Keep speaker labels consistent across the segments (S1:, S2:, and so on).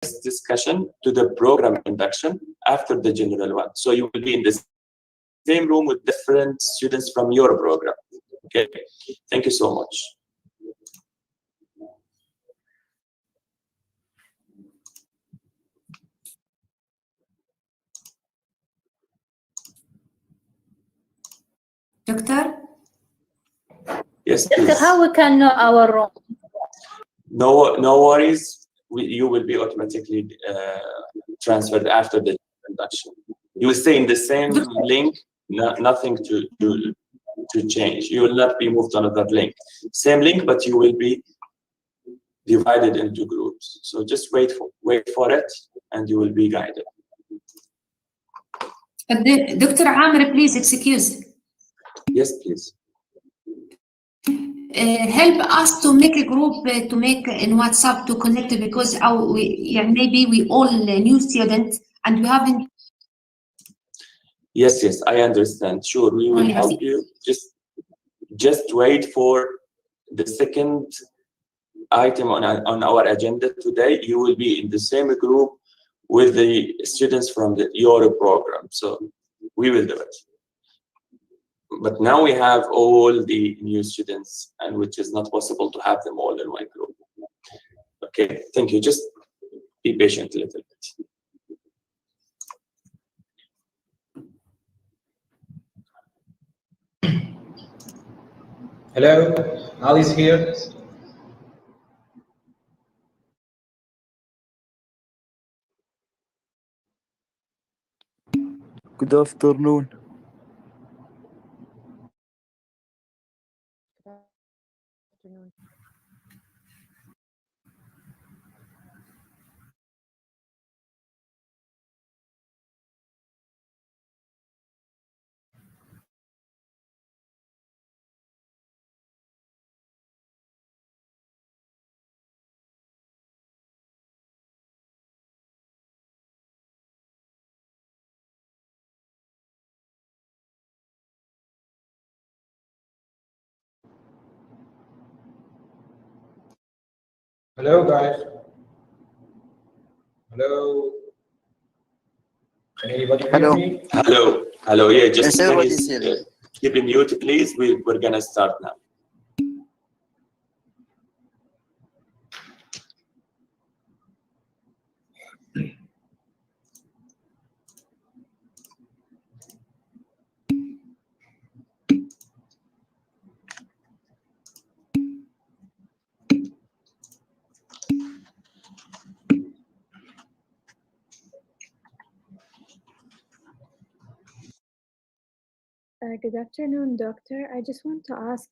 S1: discussion to the program induction after the general one. So you will be in the same room with different students from your program. Okay, thank you so much.
S2: Doctor?
S1: Yes,
S3: Doctor,
S1: please.
S3: how we can know our room?
S1: No worries. You will be automatically transferred after the induction. You will stay in the same link. Nothing to change. You will not be moved to another link. Same link, but you will be divided into groups. So just wait for it, and you will be guided.
S2: Dr. Amr, please excuse.
S1: Yes, please.
S2: Help us to make a group to make in WhatsApp to connect, because maybe we all new students and we haven't.
S1: Yes, I understand. Sure, we will help you. Just wait for the second item on our agenda today. You will be in the same group with the students from your program. So we will do it. But now we have all the new students, and which is not possible to have them all in one group. Okay, thank you. Just be patient a little bit.
S4: Hello, Ali's here.
S5: Good afternoon.
S4: Hello, guys. Hello. Can anybody hear me?
S1: Hello. Yeah, just
S5: Yes, everybody's here.
S1: keep in mute, please. We're gonna start now.
S6: Good afternoon, Doctor. I just want to ask,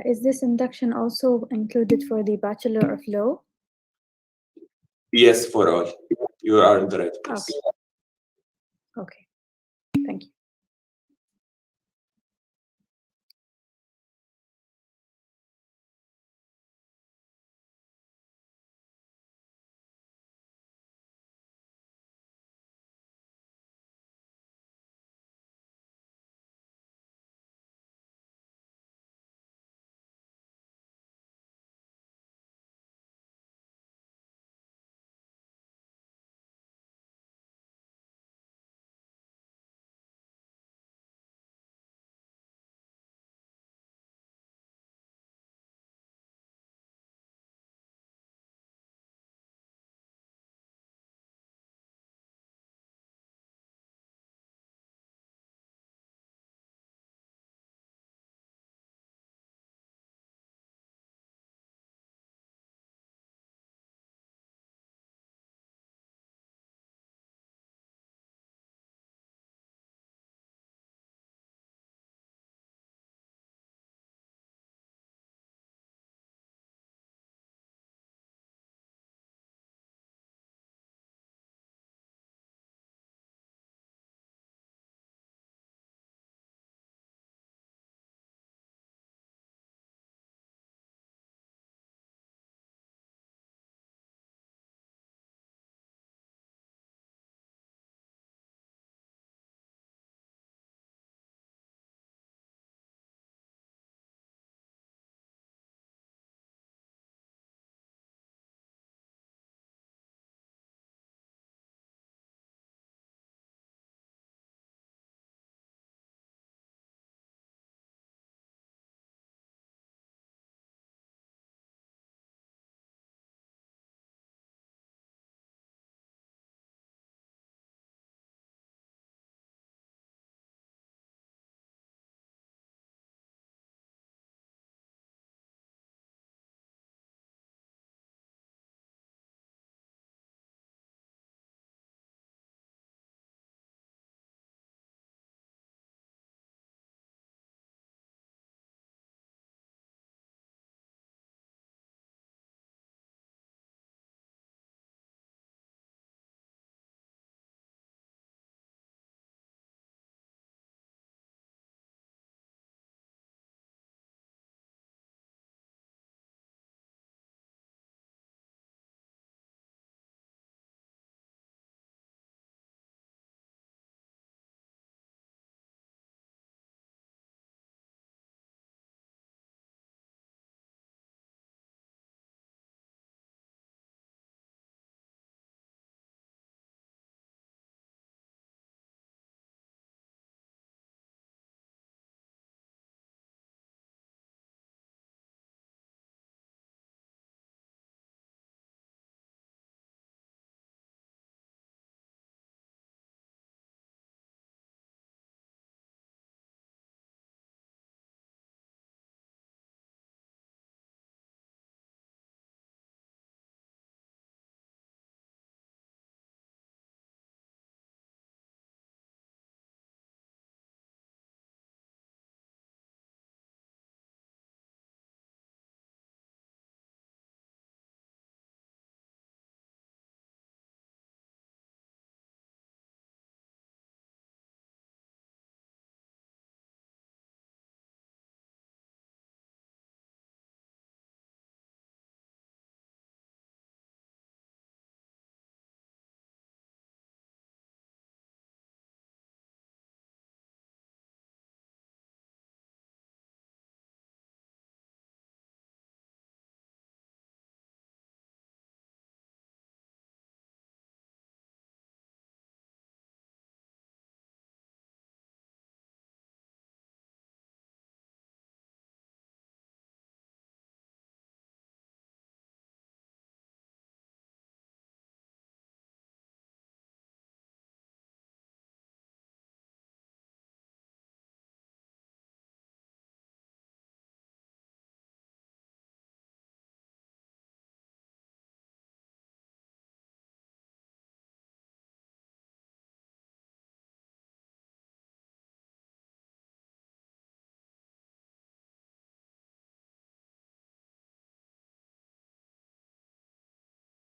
S6: is this induction also included for the Bachelor of Law?
S1: Yes, for all. You are in the right place.
S6: Okay. Thank you.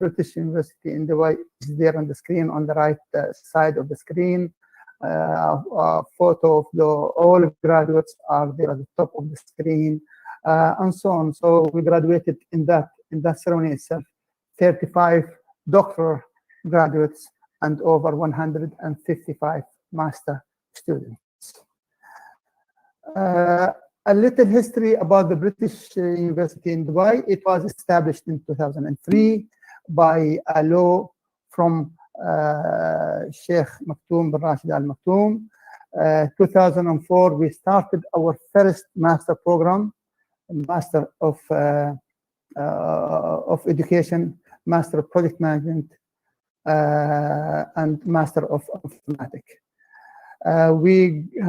S3: British University in Dubai is there on the screen, on the right side of the screen. A photo of all graduates are there at the top of the screen, and so on. So we graduated in that ceremony itself, 35 doctoral graduates and over 155 master students. A little history about the British University in Dubai. It was established in 2003 by a law from Sheikh Maktoum bin Rashid Al Maktoum. 2004, we started our first master program, Master of Education, Master of Project Management, and Master of Informatics. We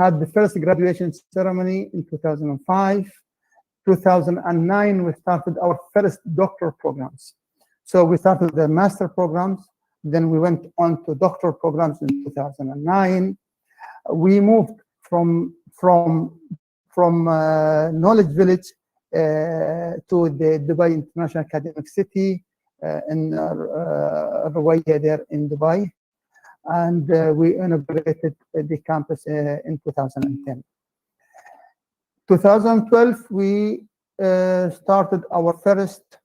S3: had the first graduation ceremony in 2005. 2009, we started our first doctoral programs. So we started the master programs, then we went on to doctoral programs in 2009. We moved from Knowledge Village to the Dubai International Academic City in Ruwaiya there in Dubai. And we inaugurated the campus in 2010. 2012, we started our first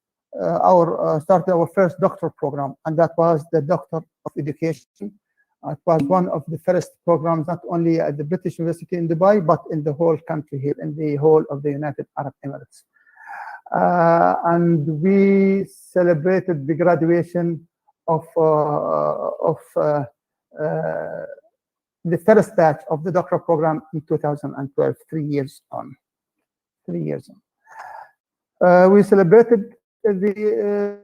S3: doctoral program, and that was the Doctor of Education. It was one of the first programs, not only at the British University in Dubai, but in the whole country here, in the whole of the United Arab Emirates. And we celebrated the graduation of the first batch of the doctoral program in 2012, 3 years on. We celebrated the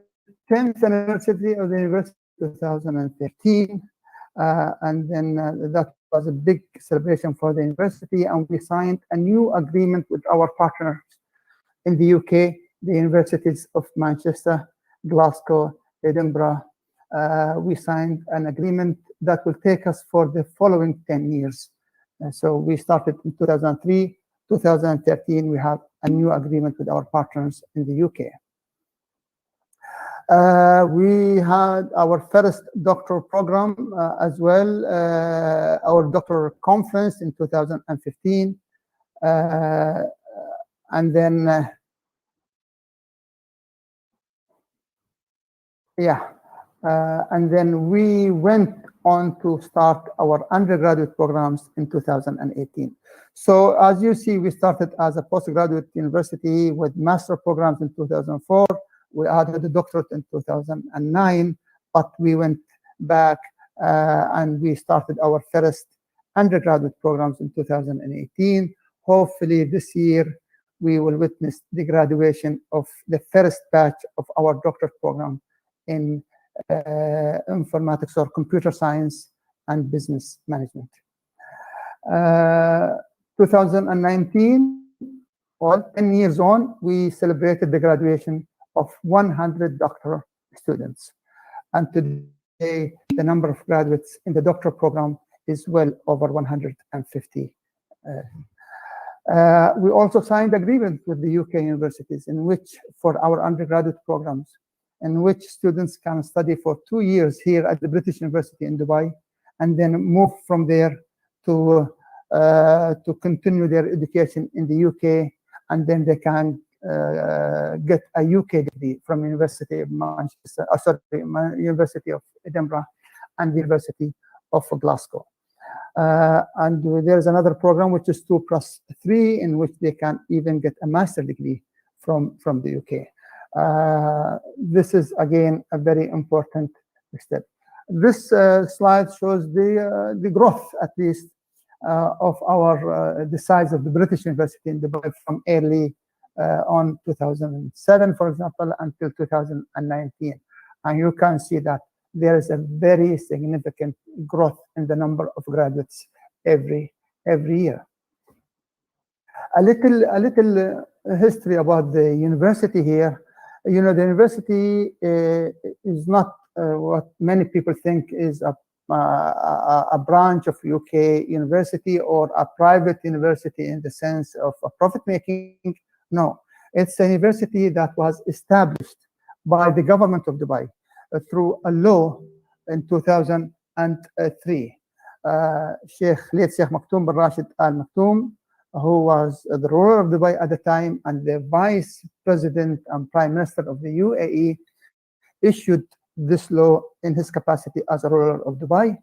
S3: 10th anniversary of the university in 2013, and then that was a big celebration for the university, and we signed a new agreement with our partners in the UK, the universities of Manchester, Glasgow, Edinburgh. We signed an agreement that will take us for the following 10 years. So we started in 2003, 2013, we have a new agreement with our partners in the UK. We had our first doctoral program as well, our doctoral conference in 2015. And then, and then we went on to start our undergraduate programs in 2018. So as you see, we started as a postgraduate university with master programs in 2004. We added the doctorate in 2009, but we went back and we started our first undergraduate programs in 2018. Hopefully this year, we will witness the graduation of the first batch of our doctorate program in informatics or computer science and business management. 2019, well, 10 years on, we celebrated the graduation of 100 doctoral students. And today, the number of graduates in the doctoral program is well over 150. We also signed agreements with the UK universities in which, for our undergraduate programs, in which students can study for 2 years here at the British University in Dubai, and then move from there to continue their education in the UK, and then they can get a UK degree from University of Manchester, University of Edinburgh, and the University of Glasgow. And there's another program which is 2+3, in which they can even get a master's degree from the UK. This is again a very important step. This slide shows the growth, at least, of our the size of the British University in Dubai from early on 2007, for example, until 2019, and you can see that there is a very significant growth in the number of graduates every year. A little history about the university here. You know, the university is not what many people think is a branch of UK university or a private university in the sense of a profit making. No, it's a university that was established by the government of Dubai. through a law in 2003. Late Sheikh Maktoum bin Rashid Al Maktoum, who was the ruler of Dubai at the time and the vice president and prime minister of the UAE, issued this law in his capacity as a ruler of Dubai.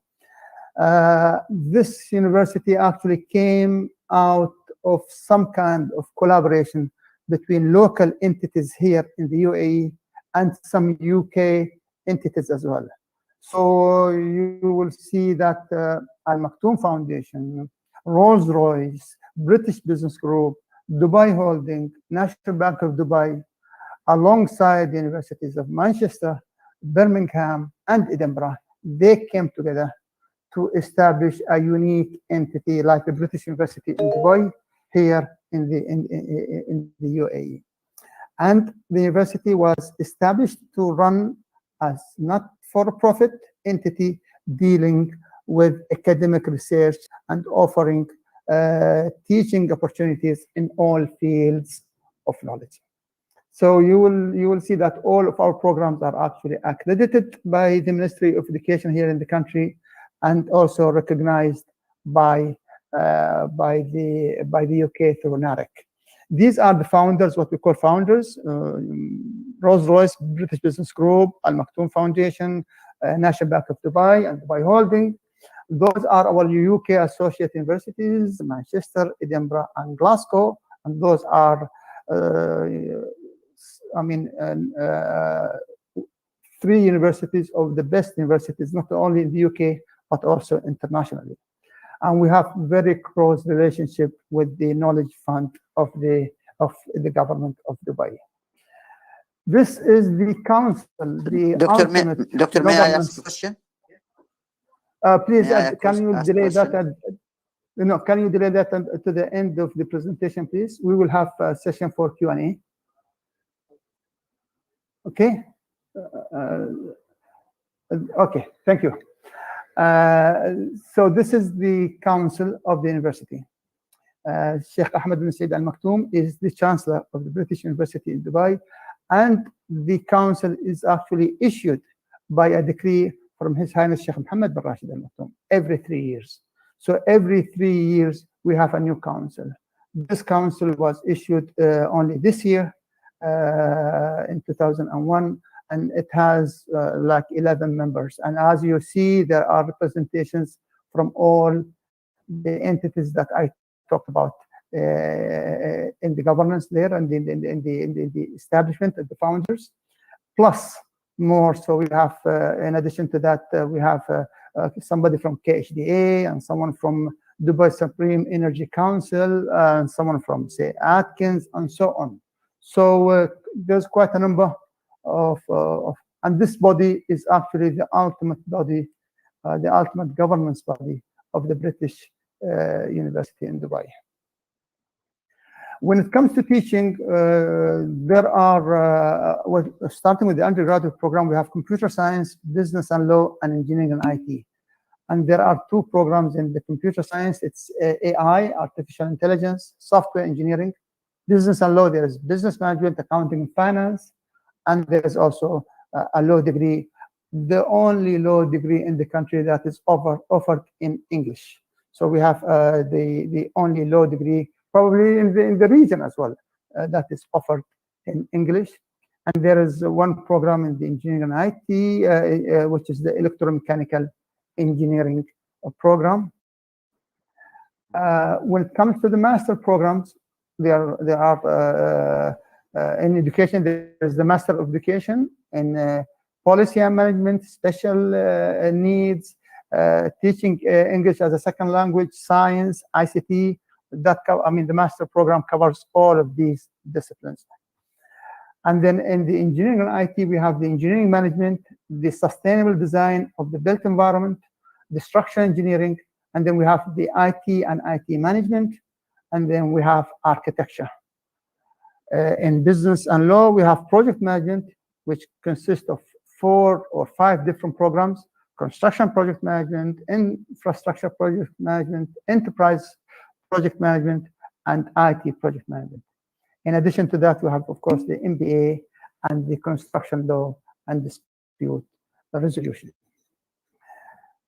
S3: This university actually came out of some kind of collaboration between local entities here in the UAE and some UK entities as well. So you will see that Al Maktoum Foundation, Rolls-Royce, British Business Group, Dubai Holding, National Bank of Dubai, alongside the universities of Manchester, Birmingham, and Edinburgh, they came together to establish a unique entity like the British University in Dubai here in the UAE. And the university was established to run as not for-profit entity dealing with academic research and offering teaching opportunities in all fields of knowledge. So you will see that all of our programs are actually accredited by the Ministry of Education here in the country, and also recognized by the UK through NAREC. These are the founders, what we call founders: Rolls-Royce, British Business Group, Al Maktoum Foundation, National Bank of Dubai, and Dubai Holding. Those are our UK associate universities: Manchester, Edinburgh, and Glasgow. And those are, three universities of the best universities, not only in the UK, but also internationally. And we have very close relationship with the Knowledge Fund of the government of Dubai. This is the council, the
S5: Doctor, may I ask a question?
S3: Please, can you delay that? Can you delay that to the end of the presentation, please? We will have a session for Q&A. Okay. Okay. Thank you. So this is the council of the university. Sheikh Ahmed bin Said Al Maktoum is the chancellor of the British University in Dubai, and the council is actually issued by a decree from His Highness Sheikh Mohammed bin Rashid Al Maktoum every 3 years. So every 3 years we have a new council. This council was issued only this year in 2001. And it has like 11 members. And as you see, there are representations from all the entities that I talked about in the governance there and in the establishment of the founders, plus more. So we have, in addition to that, we have somebody from KHDA and someone from Dubai Supreme Energy Council and someone from, say, Atkins and so on. So there's quite a number and this body is actually the ultimate body, the ultimate governance body of the British University in Dubai. When it comes to teaching, there are, starting with the undergraduate program, we have computer science, business and law, and engineering and IT. And there are 2 programs in the computer science. It's AI, artificial intelligence, software engineering. Business and law, there is business management, accounting, and finance. And there is also a law degree, the only law degree in the country that is offered in English. So we have the only law degree, probably in the region as well, that is offered in English. And there is one program in the engineering and IT, which is the electromechanical engineering program. When it comes to the master programs, there are in education, there is the Master of Education in Policy and Management, Special Needs, Teaching English as a Second Language, Science, ICT. The master program covers all of these disciplines. And then in the engineering and IT, we have the engineering management, the sustainable design of the built environment, the structural engineering, and then we have the IT and IT management, and then we have architecture. In business and law, we have project management, which consists of 4 or 5 different programs: construction project management, infrastructure project management, enterprise project management, and IT project management. In addition to that, we have, of course, the MBA and the construction law and dispute resolution.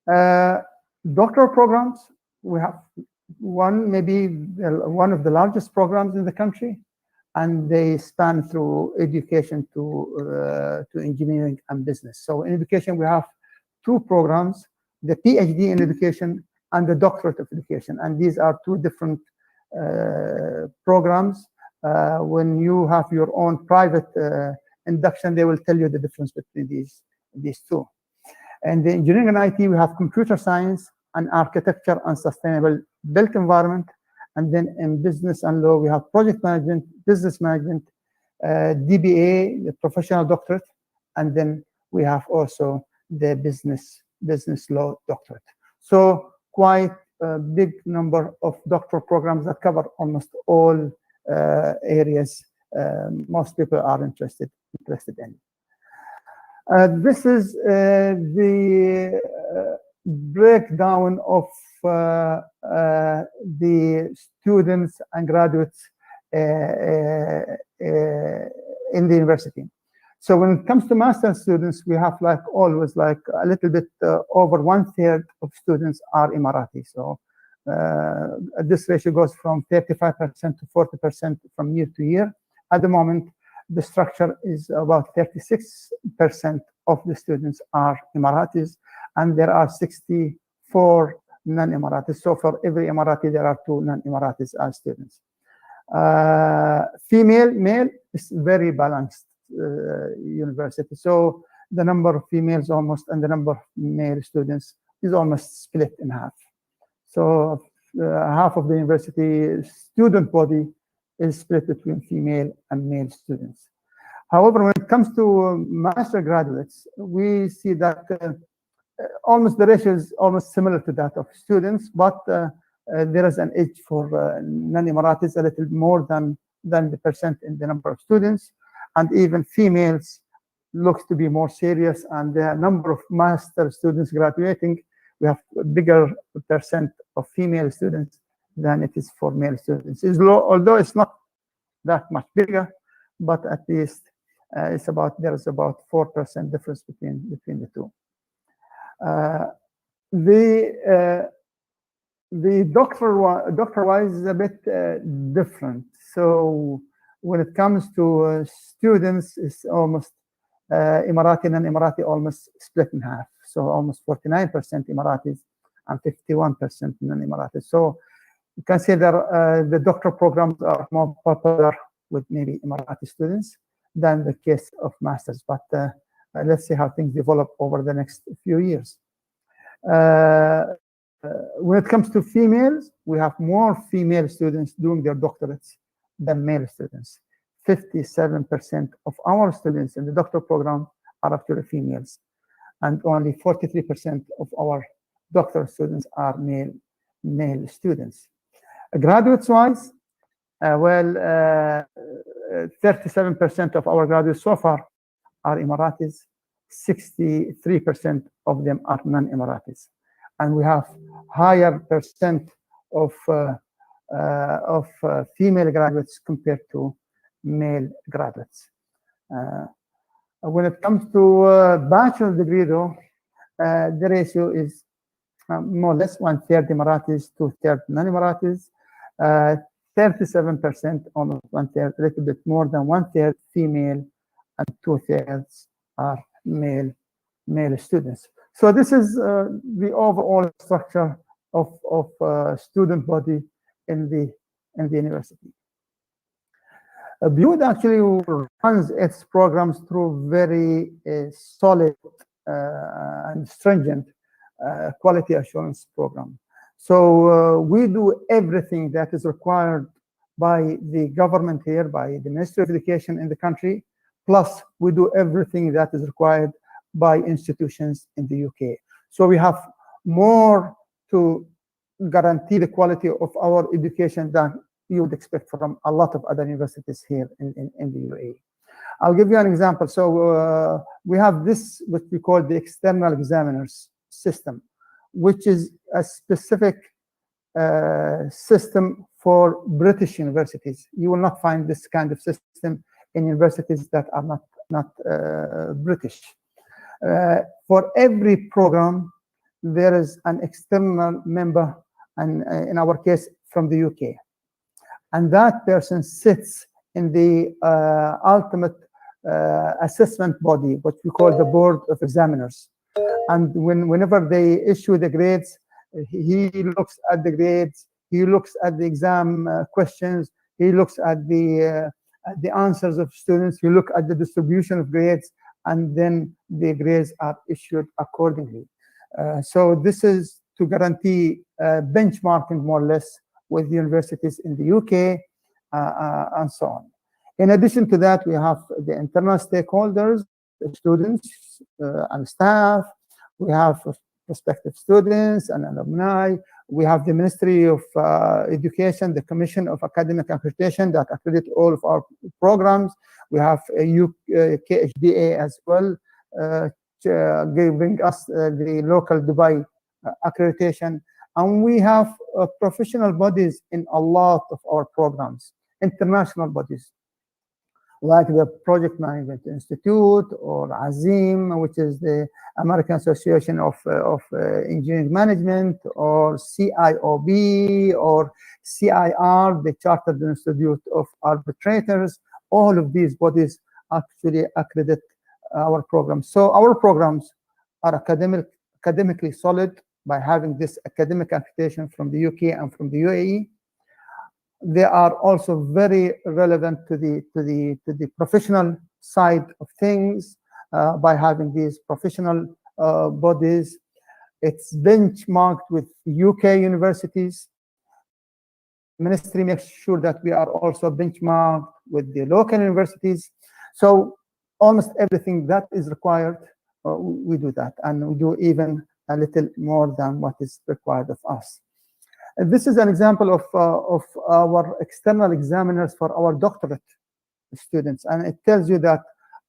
S3: Doctoral programs, we have maybe one of the largest programs in the country, and they span through education to engineering and business. So in education, we have two programs, the PhD in education and the doctorate of education. And these are two different programs. When you have your own private induction, they will tell you the difference between these two. And the engineering and IT, we have computer science and architecture and sustainable built environment. And then in business and law, we have project management, business management, DBA, the professional doctorate, and then we have also the business law doctorate. So quite a big number of doctoral programs that cover almost all areas most people are interested in. This is the breakdown of the students and graduates in the university. So when it comes to master's students, we have like always like a little bit over 1/3 of students are Emirati. So this ratio goes from 35% to 40% from year to year. At the moment, the structure is about 36% of the students are Emiratis, and there are 64 non-Emiratis. So for every Emirati, there are 2 non-Emiratis as students. Male is very balanced university. So the number of females almost and the number of male students is almost split in half. So half of the university student body is split between female and male students. However, when it comes to master graduates, we see that almost the ratio is almost similar to that of students, but there is an edge for non-Emiratis, a little more than the percent in the number of students, and even females looks to be more serious, and the number of master students graduating, we have a bigger percent of female students than it is for male students. It's low, although it's not that much bigger, but at least it's about, there is about 4% difference between the two. The doctor-wise is a bit different. So when it comes to students, it's almost Emirati and non-Emirati almost split in half. So almost 49% Emiratis and 51% non-Emiratis. So you can say that the doctoral programs are more popular with maybe Emirati students than the case of masters. But let's see how things develop over the next few years. When it comes to females, we have more female students doing their doctorates than male students. 57% of our students in the doctoral program are actually females, and only 43% of our doctoral students are male students. Graduates-wise, 37% of our graduates so far are Emiratis, 63% of them are non-Emiratis, and we have higher percent of female graduates compared to male graduates. When it comes to bachelor degree, though, the ratio is more or less 1/3 Emiratis, 2/3 non-Emiratis, 37%, almost 1/3, a little bit more than 1/3 female, and 2/3 are male students. So this is the overall structure of student body in the university. BUID actually runs its programs through very solid and stringent quality assurance program. So we do everything that is required by the government here, by the Ministry of Education in the country, plus we do everything that is required by institutions in the UK. So we have more to guarantee the quality of our education than you would expect from a lot of other universities here in the UAE. I'll give you an example. So we have this, what we call the external examiners system, which is a specific system for British universities. You will not find this kind of system in universities that are not British. For every program, there is an external member, and in our case, from the UK. And that person sits in the ultimate assessment body, what we call the Board of Examiners. And whenever they issue the grades, he looks at the grades, he looks at the exam questions, he looks at the answers of students, he looks at the distribution of grades, and then the grades are issued accordingly. So this is to guarantee benchmarking more or less with universities in the UK and so on. In addition to that, we have the internal stakeholders, the students and staff. We have prospective students and alumni. We have the Ministry of Education, the Commission of Academic Accreditation that accredit all of our programs. We have KHDA as well, giving us the local Dubai accreditation. And we have professional bodies in a lot of our programs, international bodies, like the Project Management Institute, or AZIM, which is the American Association of Engineering Management, or CIOB, or CIR, the Chartered Institute of Arbitrators. All of these bodies actually accredit our programs. So our programs are academically solid by having this academic accreditation from the UK and from the UAE. They are also very relevant to the professional side of things by having these professional bodies. It's benchmarked with UK universities. The ministry makes sure that we are also benchmarked with the local universities. So almost everything that is required, we do that, and we do even a little more than what is required of us. This is an example of our external examiners for our doctorate students, and it tells you that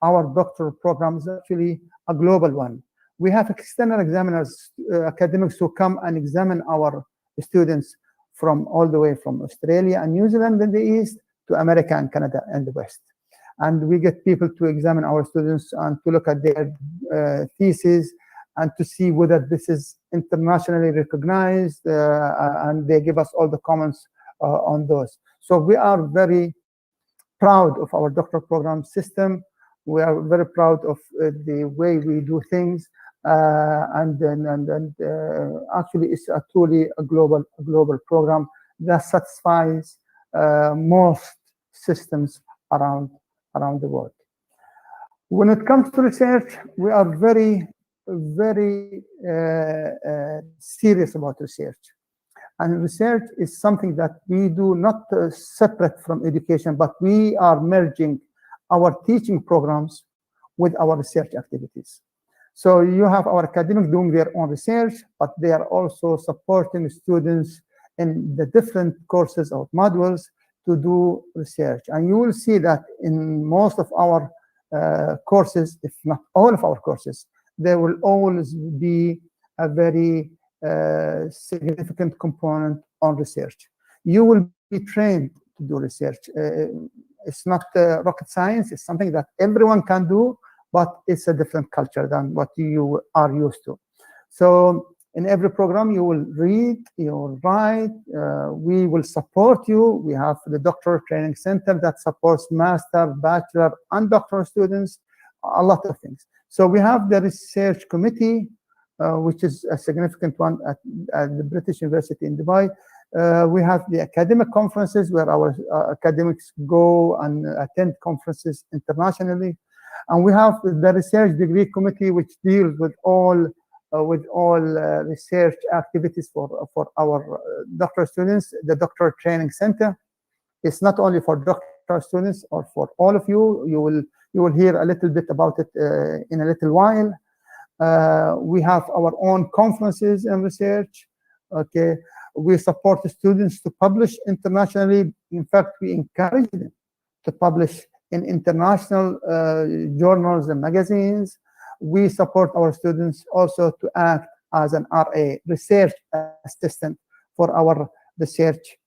S3: our doctoral program is actually a global one. We have external examiners, academics who come and examine our students from all the way from Australia and New Zealand in the East to America and Canada and the West. And we get people to examine our students and to look at their theses and to see whether this is internationally recognized, and they give us all the comments on those. So we are very proud of our doctoral program system. We are very proud of the way we do things, and actually it's truly a global program that satisfies most systems around the world. When it comes to research, we are very serious about research. And research is something that we do not separate from education, but we are merging our teaching programs with our research activities. So you have our academics doing their own research, but they are also supporting students in the different courses or modules to do research. And you will see that in most of our courses, if not all of our courses, there will always be a very significant component on research. You will be trained to do research. It's not rocket science. It's something that everyone can do, but it's a different culture than what you are used to. So in every program, you will read, you will write, we will support you. We have the doctoral training center that supports master, bachelor, and doctoral students, a lot of things. So we have the research committee, which is a significant one at the British University in Dubai. We have the academic conferences where our academics go and attend conferences internationally. And we have the research degree committee, which deals with all research activities for our doctoral students. The doctoral training center is not only for doctoral students or for all of you. You will hear a little bit about it in a little while. We have our own conferences and research. Okay, we support the students to publish internationally. In fact, we encourage them to publish in international journals and magazines. We support our students also to act as an RA, research assistant, for our research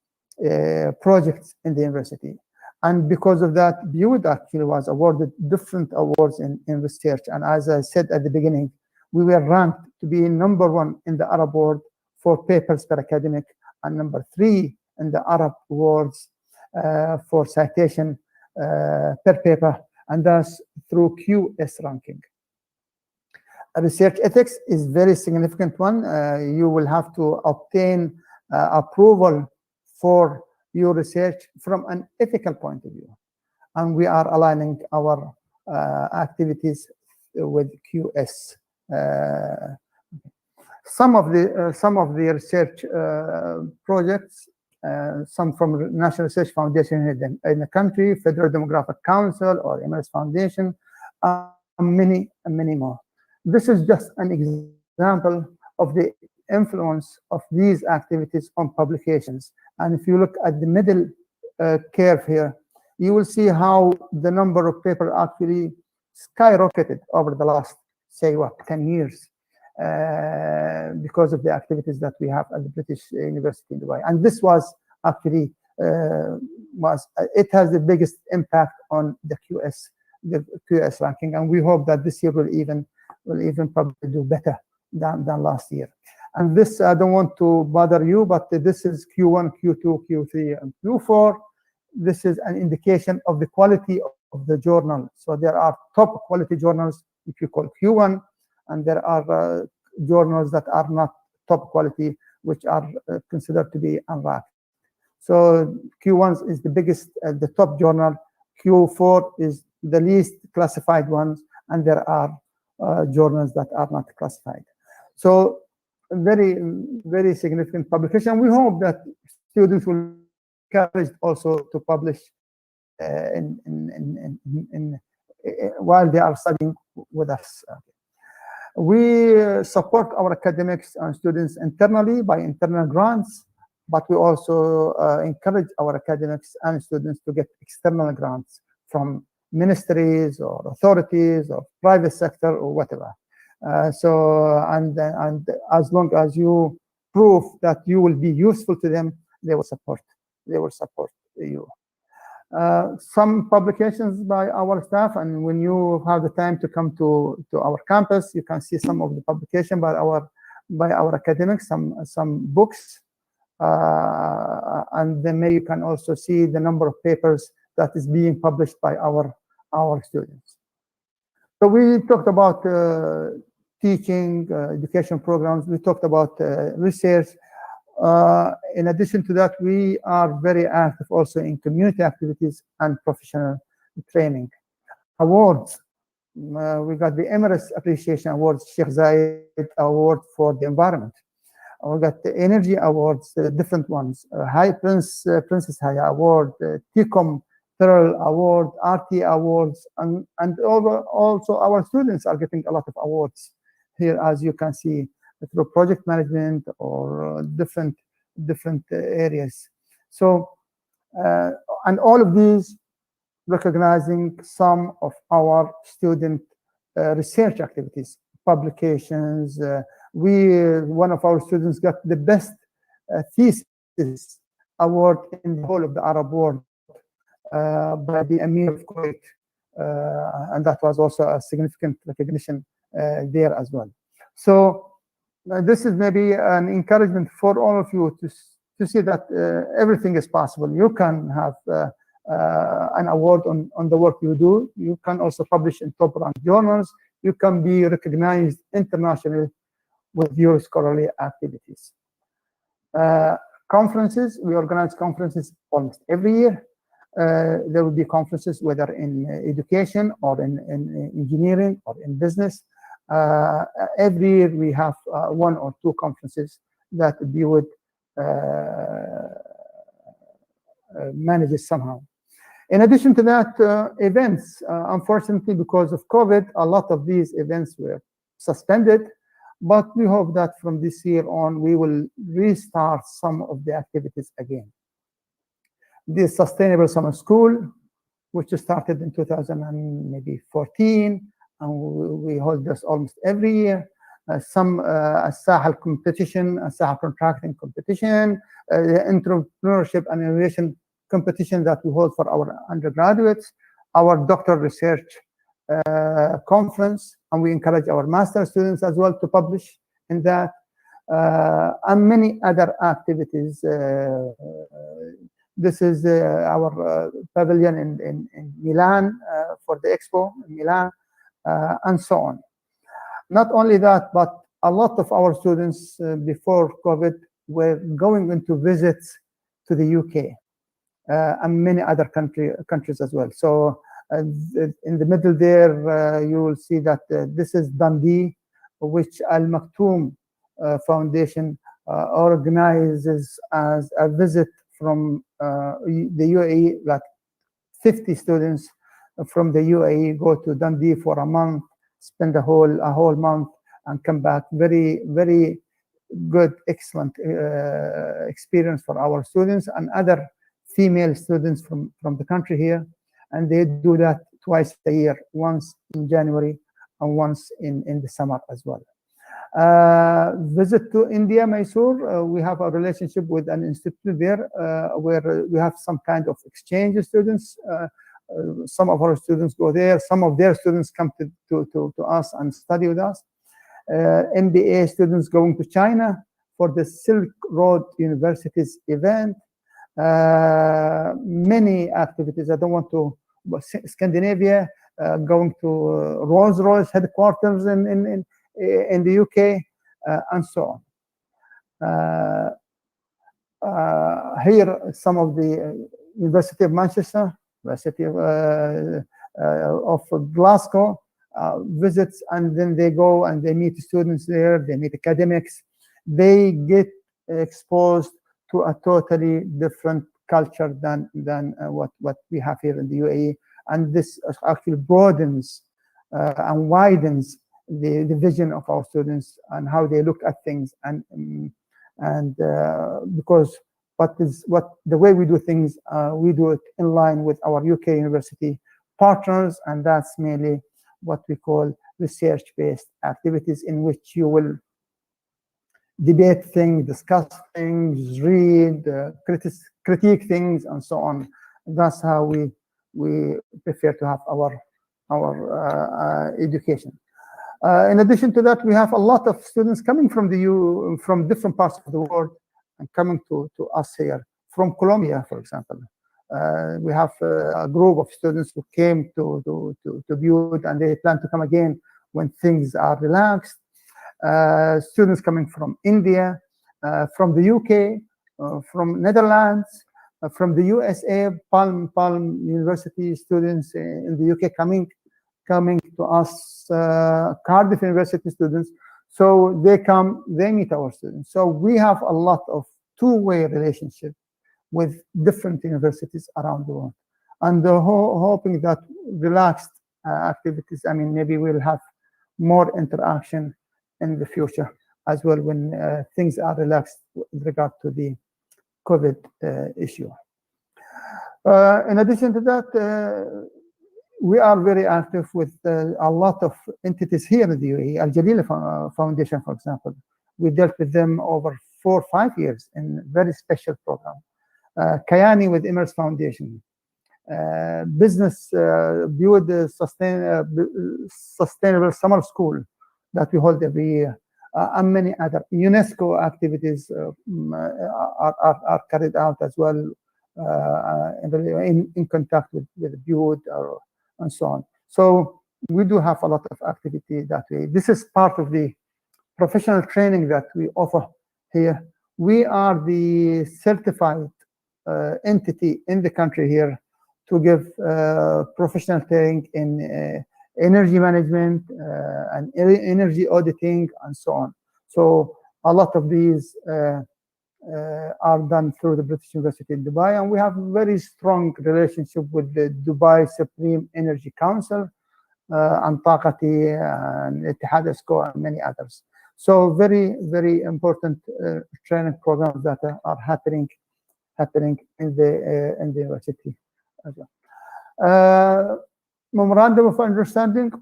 S3: projects in the university. And because of that, BUID actually was awarded different awards in research. And as I said at the beginning, we were ranked to be #1 in the Arab world for papers per academic, and #3 in the Arab awards for citation per paper, and that's through QS ranking. Research ethics is very significant one. You will have to obtain approval for your research from an ethical point of view, and we are aligning our activities with QS. Some of the research projects, some from National Research Foundation in the country, Federal Demographic Council, or MLS Foundation, many more. This is just an example of the influence of these activities on publications. And if you look at the middle curve here, you will see how the number of papers actually skyrocketed over the last, say, 10 years because of the activities that we have at the British University in Dubai. And this was actually, it has the biggest impact on the QS ranking. And we hope that this year will even probably do better than last year. And this, I don't want to bother you, but this is Q1, Q2, Q3, and Q4. This is an indication of the quality of the journal. So there are top quality journals, if you call Q1, and there are journals that are not top quality, which are considered to be unranked. So Q1 is the biggest, the top journal. Q4 is the least classified ones, and there are journals that are not classified. So very, very significant publication. We hope that students will be encouraged also to publish while they are studying with us. We support our academics and students internally by internal grants, but we also encourage our academics and students to get external grants from ministries or authorities or private sector or whatever. And as long as you prove that you will be useful to them, they will support you. Some publications by our staff, and when you have the time to come to our campus, you can see some of the publication by our academics, some books, and then maybe you can also see the number of papers that is being published by our students. So we talked about teaching, education programs. We talked about research. In addition to that, we are very active also in community activities and professional training. Awards. We got the Emirates Appreciation Awards, Sheikh Zayed Award for the environment. We got the Energy Awards, different ones. Princess Haya Award, TICOM Pearl Award, RT Awards, and also our students are getting a lot of awards here, as you can see, through project management or different areas. So, and all of these recognizing some of our student research activities, publications. One of our students got the best thesis award in the whole of the Arab world by the Emir of Kuwait, and that was also a significant recognition there as well. So this is maybe an encouragement for all of you to see that everything is possible. You can have an award on the work you do. You can also publish in top-ranked journals. You can be recognized internationally with your scholarly activities. Conferences, we organize conferences almost every year. There will be conferences whether in education or in engineering or in business. Every year we have 1 or 2 conferences that BUID manages somehow. In addition to that, events, unfortunately, because of COVID, a lot of these events were suspended, but we hope that from this year on, we will restart some of the activities again. The Sustainable Summer School, which started in 2014, and we hold this almost every year. Some Sahel competition, Sahel contracting competition, the entrepreneurship and innovation competition that we hold for our undergraduates, our doctoral research conference, and we encourage our master students as well to publish in that, and many other activities. This is our pavilion in Milan for the expo in Milan, and so on. Not only that, but a lot of our students before COVID were going into visits to the UK and many other countries as well. So in the middle there, you will see that this is Dundee, which Al Maktoum Foundation organizes as a visit from the UAE. Like 50 students from the UAE go to Dundee for a month, spend a whole month, and come back. Very, very good, excellent experience for our students and other female students from the country here. And they do that twice a year, once in January and once in the summer as well. Visit to India, Mysore. We have a relationship with an institute there where we have some kind of exchange students. Some of our students go there. Some of their students come to us and study with us. MBA students going to China for the Silk Road Universities event. Many activities. I don't want to. Scandinavia, going to Rolls-Royce headquarters in the UK, and so on. Here, some of the University of Manchester, University of Glasgow visits, and then they go and they meet students there, they meet academics, they get exposed to a totally different culture than what we have here in the UAE, and this actually broadens and widens the vision of our students and how they look at things, and because the way we do things, we do it in line with our UK university partners, and that's mainly what we call research-based activities, in which you will debate things, discuss things, read, critique things, and so on. That's how we prefer to have our education. In addition to that, we have a lot of students coming from different parts of the world and coming to us here. From Colombia, for example, we have a group of students who came to BUID, and they plan to come again when things are relaxed. Students coming from India, from the UK, from Netherlands, from the USA, Palm University students in the UK coming to us, Cardiff University students. So they come, they meet our students. So we have a lot of two-way relationship with different universities around the world, and hoping that relaxed activities, I mean, maybe we'll have more interaction in the future as well when things are relaxed with regard to the COVID issue. In addition to that, we are very active with a lot of entities here in the UAE. Al Jalila Foundation, for example, we dealt with them over 4 or 5 years in a very special program. Kayani with Emirates Foundation, business BUID Sustainable Summer School that we hold every year, and many other UNESCO activities are carried out as well in contact with BUID and so on. So we do have a lot of activity that way. This is part of the professional training that we offer here. We are the certified entity in the country here to give professional training in energy management and energy auditing and so on. So a lot of these are done through the British University in Dubai, and we have a very strong relationship with the Dubai Supreme Energy Council, and Taqati, and Ittihad ESCO, and many others. So very, very important training programs that are happening in the university as well. Memorandum of Understanding,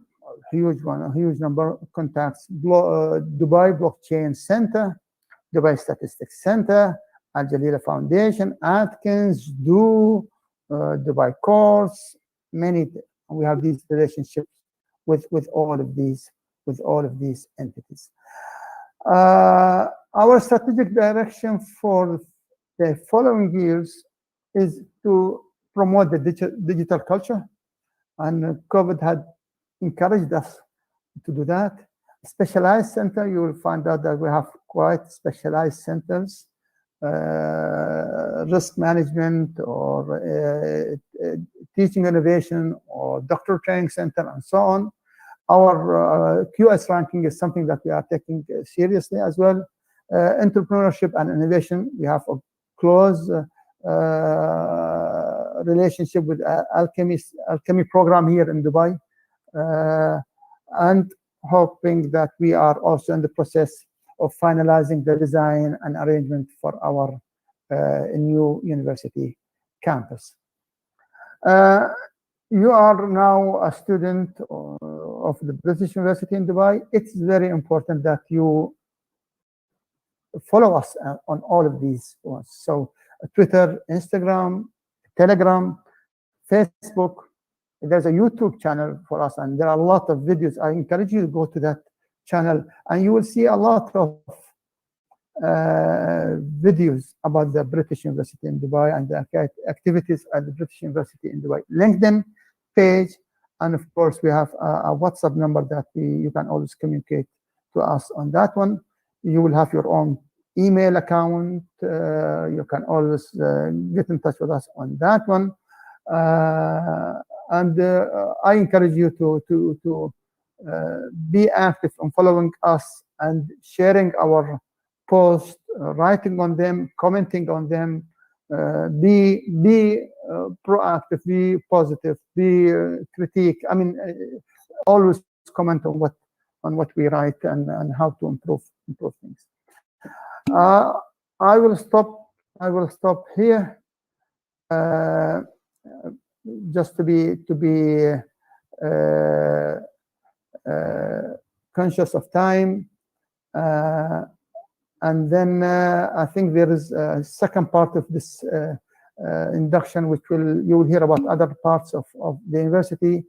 S3: huge one, a huge number of contacts. Dubai Blockchain Center, Dubai Statistics Center, Al Jalila Foundation, Atkins, Do, Dubai Course, many. We have these relationships with all of these entities. Our strategic direction for the following years is to promote the digital culture, and COVID had encouraged us to do that. Specialized center, you will find out that we have quite specialized centers, risk management or teaching innovation or doctoral training center and so on. Our QS ranking is something that we are taking seriously as well. Entrepreneurship and innovation, we have a close relationship with Alchemy program here in Dubai, and hoping that we are also in the process of finalizing the design and arrangement for our new university campus. You are now a student of the British University in Dubai. It's very important that you follow us on all of these ones. So Twitter, Instagram, Telegram, Facebook. There's a YouTube channel for us, and there are a lot of videos. I encourage you to go to that channel, and you will see a lot of videos about the British University in Dubai and the activities at the British University in Dubai. LinkedIn page, and of course we have a WhatsApp number that you can always communicate to us on that one. You will have your own email account. You can always get in touch with us on that one. And I encourage you to be active in following us and sharing our posts, writing on them, commenting on them. Be proactive, be positive, be critique. I mean, always comment on what we write and how to improve things. I will stop here. Just to be conscious of time, and then I think there is a second part of this induction, which you will hear about other parts of the university,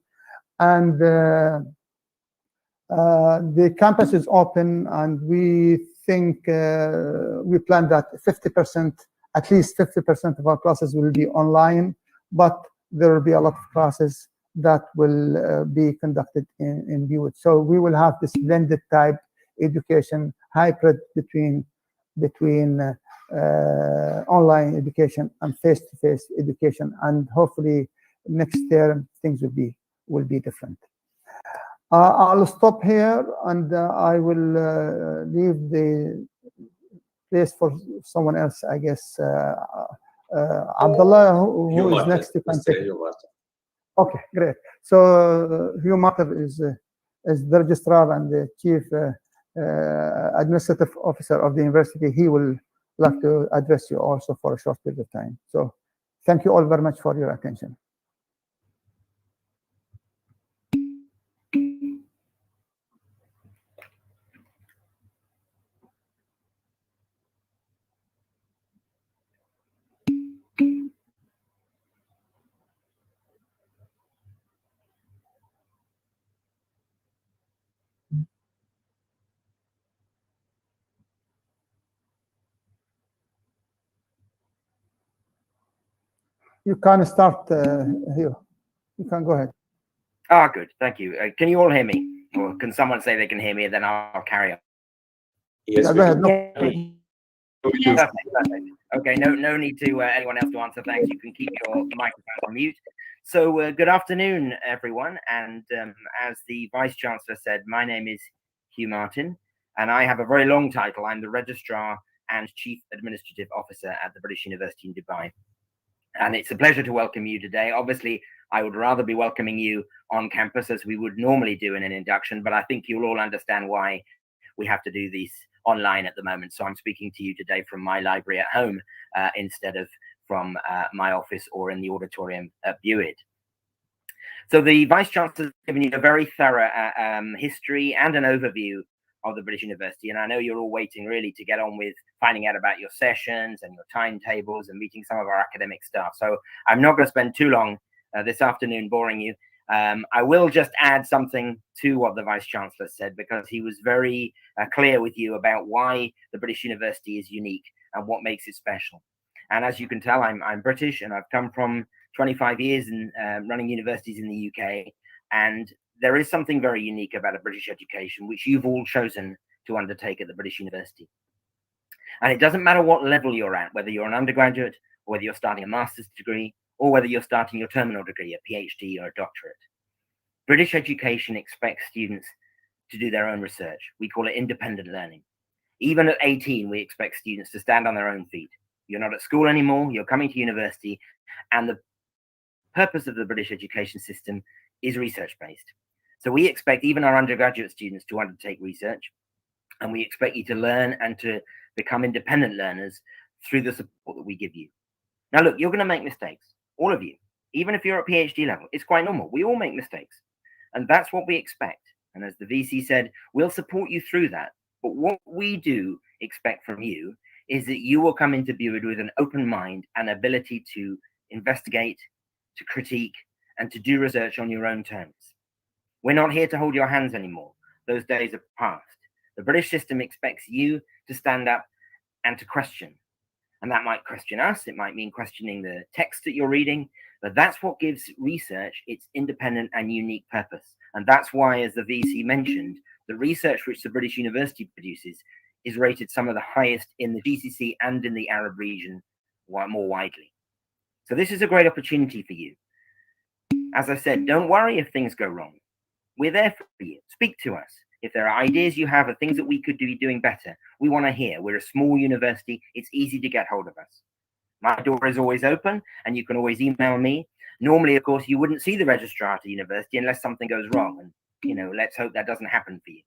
S3: and the campus is open, and we think we plan that 50%, at least 50% of our classes will be online, but there will be a lot of classes that will be conducted in BUID. So we will have this blended type education, hybrid between online education and face-to-face education, and hopefully next year things will be different. I'll stop here, and I will leave the place for someone else, I guess. Abdullah, who is next to take. Okay, great. So Hugh Martyr is the registrar and the chief administrative officer of the university. He will like to address you also for a short period of time. So thank you all very much for your attention. You can start here. You can go ahead.
S7: Ah, good. Thank you. Can you all hear me? Or can someone say they can hear me, and then I'll carry on?
S1: Yes,
S3: Yeah, go ahead. No.
S7: Perfect, perfect. Okay, no need to anyone else to answer. Thanks. You can keep your microphone on mute. So good afternoon, everyone. And as the Vice Chancellor said, my name is Hugh Martin, and I have a very long title. I'm the Registrar and Chief Administrative Officer at the British University in Dubai. And it's a pleasure to welcome you today. Obviously, I would rather be welcoming you on campus as we would normally do in an induction, but I think you'll all understand why we have to do these online at the moment. So I'm speaking to you today from my library at home instead of from my office or in the auditorium at BUID. So the Vice Chancellor has given you a very thorough history and an overview of the British University, and I know you're all waiting really to get on with finding out about your sessions and your timetables and meeting some of our academic staff. So I'm not going to spend too long this afternoon boring you. I will just add something to what the Vice-Chancellor said, because he was very clear with you about why the British University is unique and what makes it special. And as you can tell, I'm British, and I've come from 25 years in running universities in the UK. And there is something very unique about a British education, which you've all chosen to undertake at the British University. And it doesn't matter what level you're at, whether you're an undergraduate, or whether you're starting a master's degree, or whether you're starting your terminal degree, a PhD or a doctorate. British education expects students to do their own research. We call it independent learning. Even at 18, we expect students to stand on their own feet. You're not at school anymore, you're coming to university, and the purpose of the British education system is research-based. So we expect even our undergraduate students to undertake research, and we expect you to learn and to become independent learners through the support that we give you. Now, look, you're going to make mistakes, all of you. Even if you're at PhD level, it's quite normal. We all make mistakes, and that's what we expect. And as the VC said, we'll support you through that. But what we do expect from you is that you will come into BUID with an open mind and ability to investigate, to critique, and to do research on your own terms. We're not here to hold your hands anymore. Those days are past. The British system expects you to stand up and to question. And that might question us. It might mean questioning the text that you're reading. But that's what gives research its independent and unique purpose. And that's why, as the VC mentioned, the research which the British University produces is rated some of the highest in the GCC and in the Arab region more widely. So this is a great opportunity for you. As I said, don't worry if things go wrong. We're there for you. Speak to us. If there are ideas you have of things that we could be doing better, we want to hear. We're a small university. It's easy to get hold of us. My door is always open, and you can always email me. Normally, of course, you wouldn't see the registrar at the university unless something goes wrong. And, you know, let's hope that doesn't happen for you.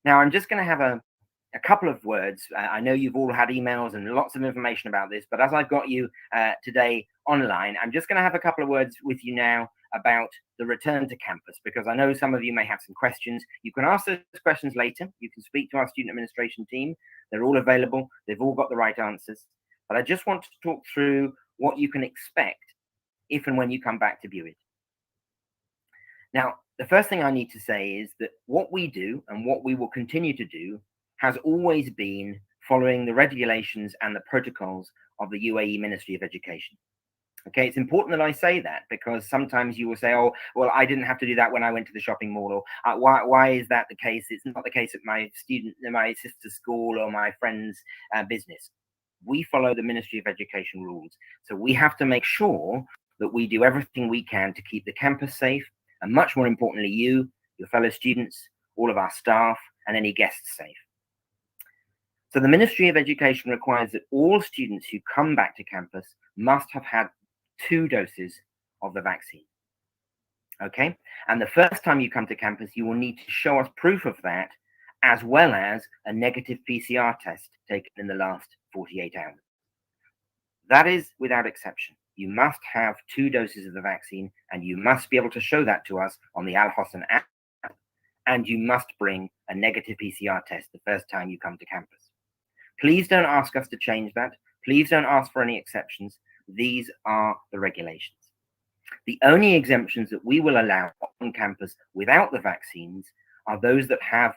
S7: Now, I'm just going to have a couple of words. I know you've all had emails and lots of information about this, but as I've got you today online, I'm just going to have a couple of words with you now about the return to campus, because I know some of you may have some questions. You can ask those questions later. You can speak to our student administration team. They're all available. They've all got the right answers. But I just want to talk through what you can expect if and when you come back to BUID. Now, the first thing I need to say is that what we do and what we will continue to do has always been following the regulations and the protocols of the UAE Ministry of Education. Okay, it's important that I say that, because sometimes you will say, oh, well, I didn't have to do that when I went to the shopping mall, or why is that the case? It's not the case at my sister's school or my friend's business. We follow the Ministry of Education rules. So we have to make sure that we do everything we can to keep the campus safe, and much more importantly, you, your fellow students, all of our staff, and any guests safe. So the Ministry of Education requires that all students who come back to campus must have had 2 doses of the vaccine. Okay, and the first time you come to campus, you will need to show us proof of that, as well as a negative PCR test taken in the last 48 hours. That is without exception. You must have 2 doses of the vaccine, and you must be able to show that to us on the Al Hosn app, and you must bring a negative PCR test the first time you come to campus. Please don't ask us to change that. Please don't ask for any exceptions. These are the regulations. The only exemptions that we will allow on campus without the vaccines are those that have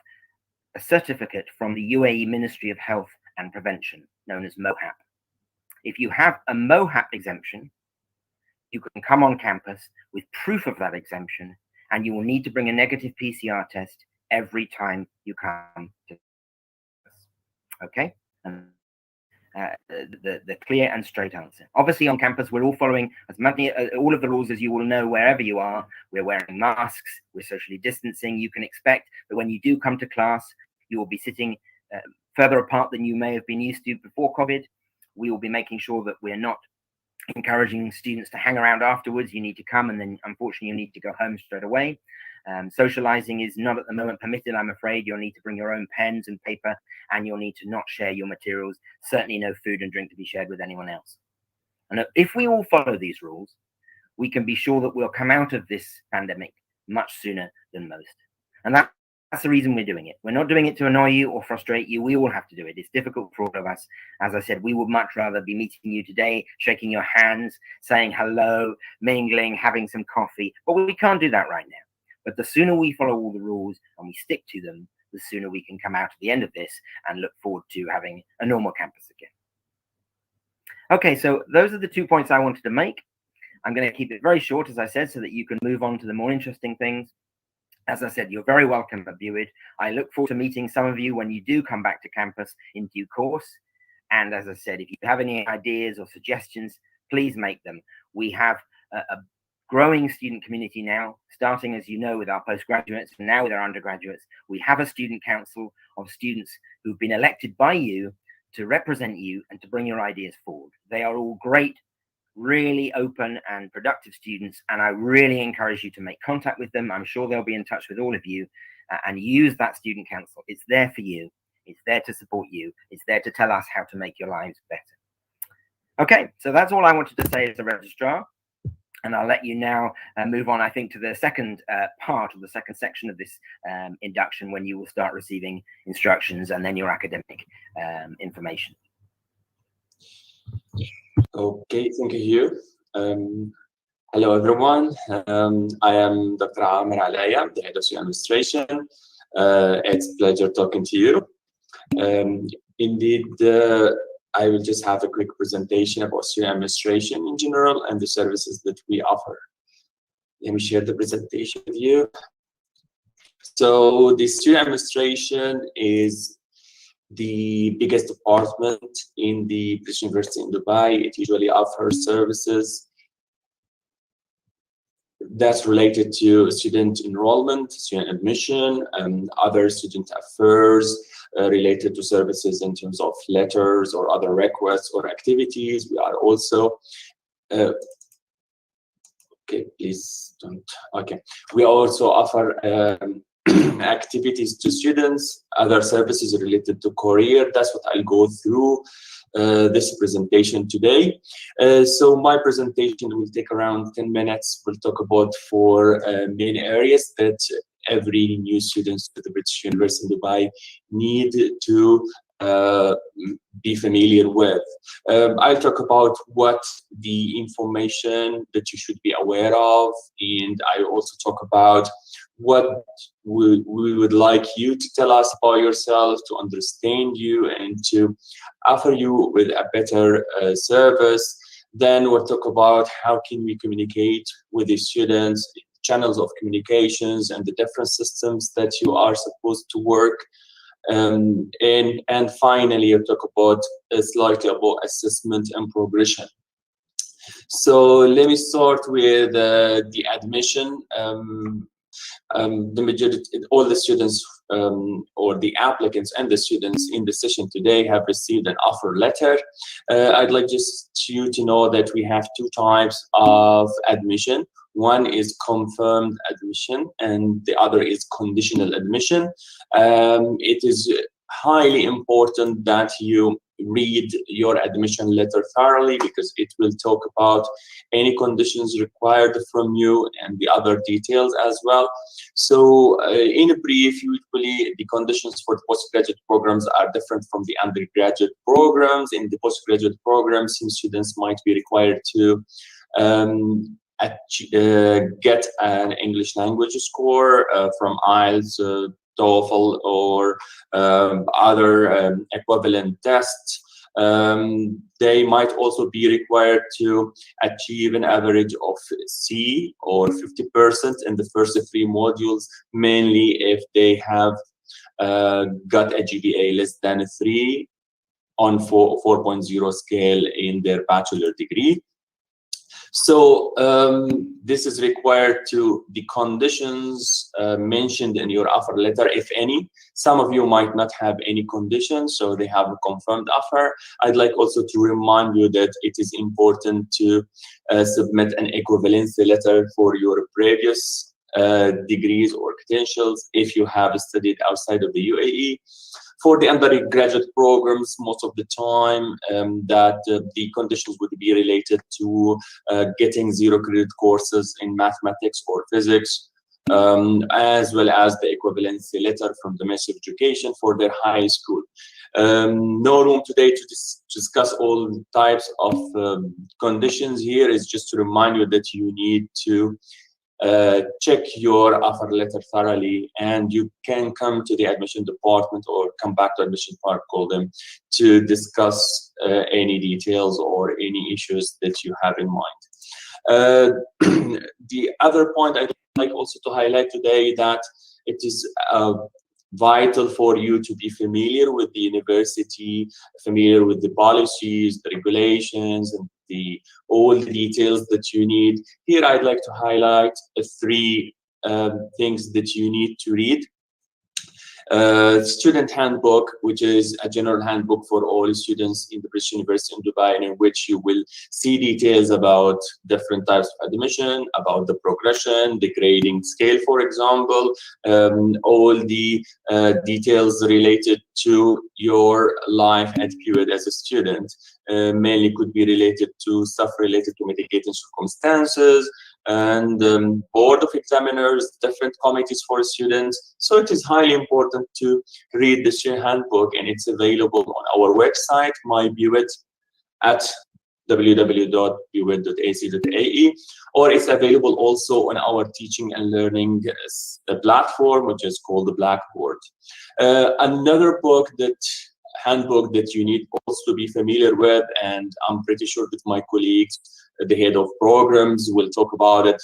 S7: a certificate from the UAE Ministry of Health and Prevention, known as MOHAP. If you have a MOHAP exemption, you can come on campus with proof of that exemption, and you will need to bring a negative PCR test every time you come to campus. Okay? And the clear and straight answer. Obviously, on campus, we're all following as many all of the rules as you will know wherever you are. We're wearing masks, we're socially distancing. You can expect that when you do come to class, you will be sitting further apart than you may have been used to before COVID. We will be making sure that we're not encouraging students to hang around afterwards. You need to come, and then unfortunately you need to go home straight away. Socializing is not at the moment permitted, I'm afraid. You'll need to bring your own pens and paper, and you'll need to not share your materials. Certainly no food and drink to be shared with anyone else. And if we all follow these rules, we can be sure that we'll come out of this pandemic much sooner than most. And that's That's the reason we're doing it. We're not doing it to annoy you or frustrate you. We all have to do it. It's difficult for all of us. As I said, we would much rather be meeting you today, shaking your hands, saying hello, mingling, having some coffee. But we can't do that right now. But the sooner we follow all the rules and we stick to them, the sooner we can come out at the end of this and look forward to having a normal campus again. Okay, so those are the 2 points I wanted to make. I'm going to keep it very short, as I said, so that you can move on to the more interesting things. As I said, you're very welcome at BUID. I look forward to meeting some of you when you do come back to campus in due course. And as I said, if you have any ideas or suggestions, please make them. We have a growing student community now, starting, as you know, with our postgraduates and now with our undergraduates. We have a student council of students who've been elected by you to represent you and to bring your ideas forward. They are all great, really open and productive students, and I really encourage you to make contact with them. I'm sure they'll be in touch with all of you, and use that student council. It's there for you. It's there to support you. It's there to tell us how to make your lives better. Okay, so that's all I wanted to say as a registrar, and I'll let you now move on, I think, to the second part of the second section of this induction, when you will start receiving instructions and then your academic information.
S1: Okay, thank you. Hello, everyone. I am Dr. Amir Alaya, the head of student administration. It's a pleasure talking to you. Indeed, I will just have a quick presentation about student administration in general and the services that we offer. Let me share the presentation with you. So the student administration is the biggest department in the British University in Dubai. It usually offers services that's related to student enrollment, student admission, and other student affairs related to services in terms of letters or other requests or activities. We are also okay, please don't. Okay, we also offer activities to students, other services related to career. That's what I'll go through this presentation today. So my presentation will take around 10 minutes. We'll talk about 4 main areas that every new student at the British University in Dubai need to be familiar with. I'll talk about what the information that you should be aware of, and I also talk about what we would like you to tell us about yourself, to understand you, and to offer you with a better service. Then we'll talk about how can we communicate with the students, channels of communications, and the different systems that you are supposed to work. And finally, I'll talk about slightly about assessment and progression. So let me start with the admission. The majority, all the students or the applicants and the students in the session today have received an offer letter. I'd like just you to know that we have 2 types of admission. One is confirmed admission and the other is conditional admission. It is highly important that you read your admission letter thoroughly, because it will talk about any conditions required from you and the other details as well. So in a brief, usually the conditions for the postgraduate programs are different from the undergraduate programs. In the postgraduate programs, some students might be required to get an English language score from IELTS, TOEFL, or other equivalent tests. They might also be required to achieve an average of C or 50% in the first 3 modules, mainly if they have got a GPA less than 3 on 4.0 scale in their bachelor degree. So this is required to the conditions mentioned in your offer letter, if any. Some of you might not have any conditions, so they have a confirmed offer. I'd like also to remind you that it is important to submit an equivalency letter for your previous degrees or credentials if you have studied outside of the UAE. For the undergraduate programs, most of the time that the conditions would be related to getting 0 credit courses in mathematics or physics, as well as the equivalency letter from the Ministry of Education for their high school. No room today to discuss all types of conditions here. Is just to remind you that you need to check your offer letter thoroughly, and you can come to the admission department or come back to admission part, call them, to discuss any details or any issues that you have in mind. The other point I'd like also to highlight today that it is vital for you to be familiar with the university, familiar with the policies, the regulations, and all the details that you need. Here, I'd like to highlight 3 things that you need to read. Student handbook, which is a general handbook for all students in the British University in Dubai, in which you will see details about different types of admission, about the progression, the grading scale, for example, all the details related to your life at BUID as a student. Mainly could be related to stuff related to mitigating circumstances, and board of examiners, different committees for students. So it is highly important to read the student handbook, and it's available on our website, MyBUID, at www.buid.ac.ae, or it's available also on our teaching and learning platform, which is called the Blackboard. Another handbook that you need also to be familiar with, and I'm pretty sure that my colleagues, the head of programs, will talk about it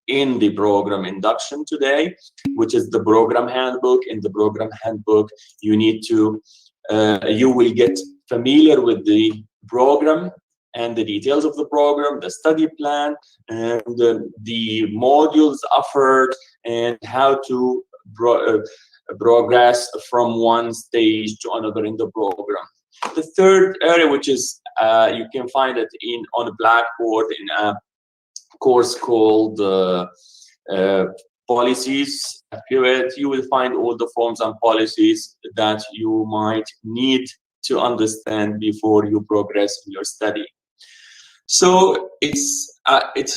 S1: in the program induction today, which is the program handbook. In the program handbook, you need to, you will get familiar with the program and the details of the program, the study plan, and the modules offered, and how to progress from one stage to another in the program. The third area, which is you can find it on a Blackboard in a course called Policies at BUID. You will find all the forms and policies that you might need to understand before you progress in your study. So it's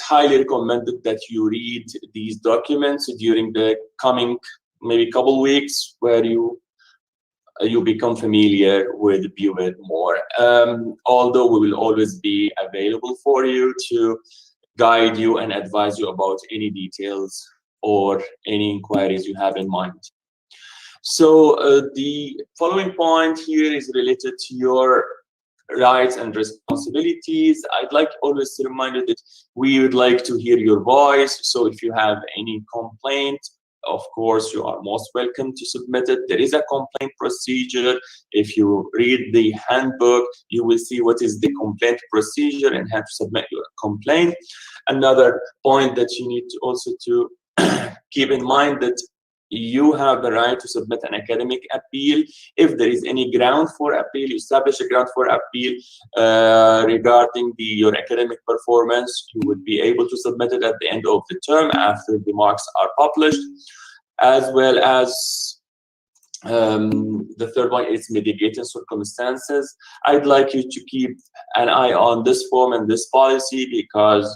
S1: highly recommended that you read these documents during the coming maybe couple weeks, where you become familiar with BUID more. Although we will always be available for you to guide you and advise you about any details or any inquiries you have in mind. So the following point here is related to your rights and responsibilities. I'd like always to remind you that we would like to hear your voice. So if you have any complaint, of course, you are most welcome to submit it. There is a complaint procedure. If you read the handbook, you will see what is the complaint procedure and how to submit your complaint. Another point that you need to also to keep in mind that you have the right to submit an academic appeal. If there is any ground for appeal, you establish a ground for appeal regarding your academic performance, you would be able to submit it at the end of the term after the marks are published. As well as the third one is mitigating circumstances. I'd like you to keep an eye on this form and this policy, because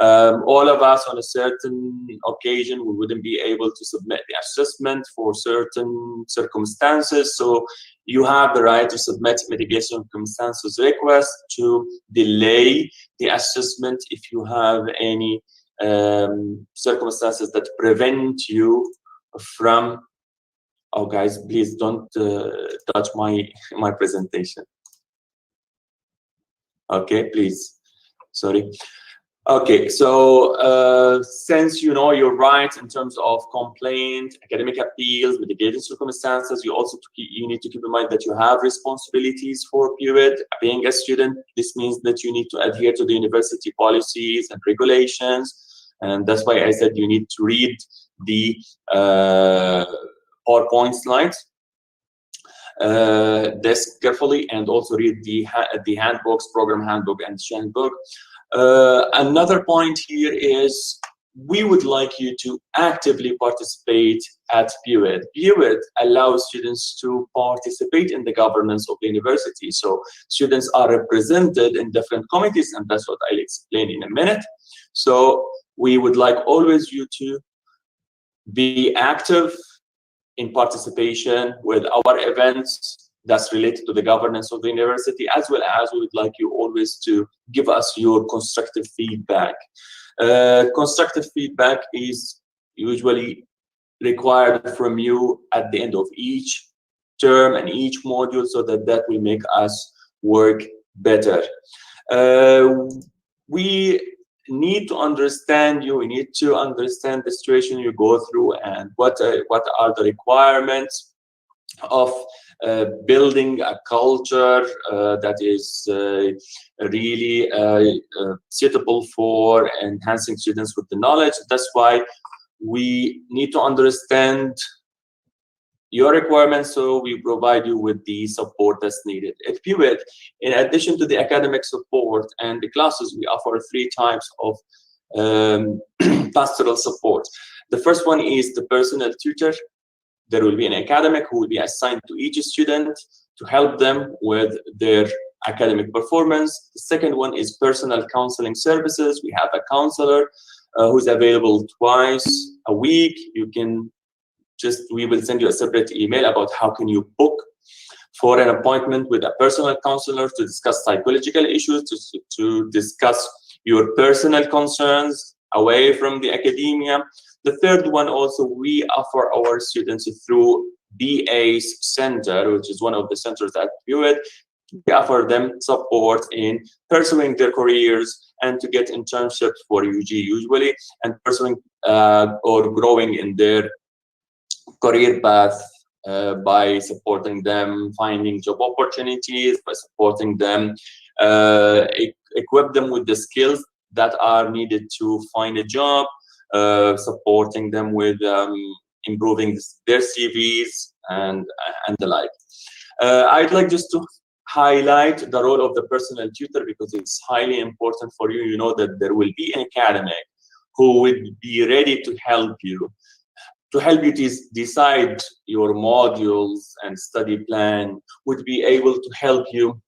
S1: all of us on a certain occasion, we wouldn't be able to submit the assessment for certain circumstances. So you have the right to submit mitigation circumstances request to delay the assessment if you have any circumstances that prevent you from, oh guys, please don't touch my presentation. Okay, please, sorry. Okay, so since you know your rights in terms of complaint, academic appeals, mitigating circumstances, you need to keep in mind that you have responsibilities for BUID. Being a student, this means that you need to adhere to the university policies and regulations, and that's why I said you need to read the PowerPoint slides this carefully, and also read the handbooks, program handbook and handbook. Another point here is we would like you to actively participate at BUID. BUID allows students to participate in the governance of the university. So students are represented in different committees, and that's what I'll explain in a minute. So we would like always you to Be active in participation with our events that's related to the governance of the university, as well as we would like you always to give us your constructive feedback. Constructive feedback is usually required from you at the end of each term and each module, so that will make us work better. We need to understand you. We need to understand the situation you go through and what are the requirements of building a culture that is really suitable for enhancing students with the knowledge. That's why we need to understand your requirements, so we provide you with the support that's needed. At BUID, in addition to the academic support and the classes, we offer 3 types of pastoral support. The first one is the personal tutor. There will be an academic who will be assigned to each student to help them with their academic performance. The second one is personal counseling services. We have a counselor who's available twice a week. You can we will send you a separate email about how can you book for an appointment with a personal counselor to discuss psychological issues, to discuss your personal concerns away from the academia. The third one also, we offer our students through BA's Center, which is one of the centers at BUID. We offer them support in pursuing their careers and to get internships for UG usually, and pursuing or growing in their career path by supporting them finding job opportunities, by supporting them, equip them with the skills that are needed to find a job, supporting them with improving their CVs and the like. I'd like just to highlight the role of the personal tutor because it's highly important for you. You know that there will be an academic who would be ready to help you to decide your modules and study plan, would be able to help you